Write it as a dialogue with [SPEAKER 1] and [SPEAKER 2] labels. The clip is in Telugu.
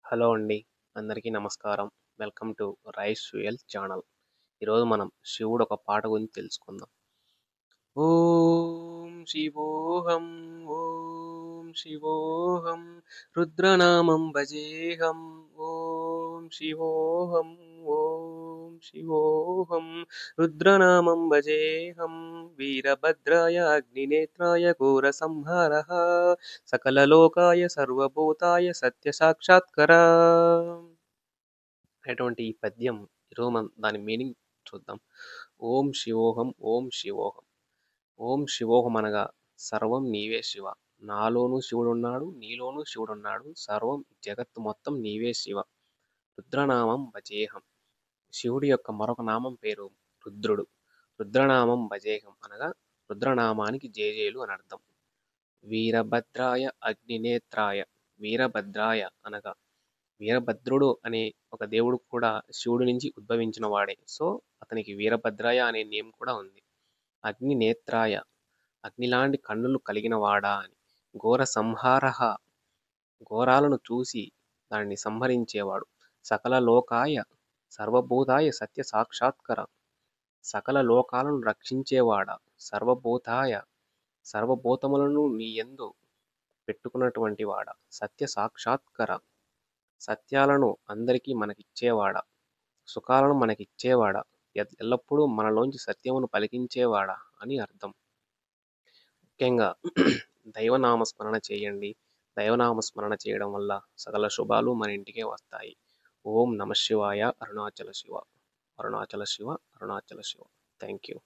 [SPEAKER 1] హలో అండి. అందరికీ నమస్కారం. Welcome to rice fuel channel. ఈరోజు మనం శివుడు ఒక పాట గురించి తెలుసుకుందాం. ఓం శివోహం, ఓం శివోహం, రుద్రనామం భజేహం. ఓం శివోహం, ఓం శివోహం, రుద్రనామం భజేహం. వీరభద్రాయ అగ్నినేత్రాయ ఘోర సంహారః, సకలలోకాయ సర్వభూతాయ సత్య సాక్షాత్కరా. అటువంటి ఈ పద్యం ఈరోజు మనం దాని మీనింగ్ చూద్దాం. ఓం శివోహం, ఓం శివోహం. ఓం శివోహం అనగా సర్వం నీవే శివ. నాలోనూ శివుడున్నాడు, నీలోనూ శివుడున్నాడు. సర్వం జగత్తు మొత్తం నీవే శివ. రుద్రనామం భజేహం. శివుడి యొక్క మరొక నామం పేరు రుద్రుడు. రుద్రనామం భజేహం అనగా రుద్రనామానికి జేజేలు అని అర్థం. వీరభద్రాయ అగ్నినేత్రాయ. వీరభద్రాయ అనగా వీరభద్రుడు అనే ఒక దేవుడు కూడా శివుడి నుంచి ఉద్భవించిన వాడే. సో అతనికి వీరభద్రాయ అనే నేమ్ కూడా ఉంది. అగ్నినేత్రాయ, అగ్నిలాంటి కన్నులు కలిగిన వాడా అని. ఘోర సంహారః, ఘోరాలను చూసి దానిని సంహరించేవాడు. సకల లోకాయ సర్వభూతాయ సత్య సాక్షాత్కర. సకల లోకాలను రక్షించేవాడా. సర్వభూతాయ, సర్వభూతములను నీ యందు పెట్టుకున్నటువంటి వాడా. సత్య సాక్షాత్కర, సత్యాలను అందరికీ మనకిచ్చేవాడా. సుఖాలను మనకిచ్చేవాడా. ఎల్లప్పుడూ మనలోంచి సత్యమును పలికించేవాడా అని అర్థం. ముఖ్యంగా దైవనామస్మరణ చేయండి. దైవనామస్మరణ చేయడం వల్ల సకల శుభాలు మన ఇంటికే వస్తాయి. ఓం నమ శివాయ. అరుణాచల శివ, అరుణాచల శివ, అరుణాచల శివ. Thank you.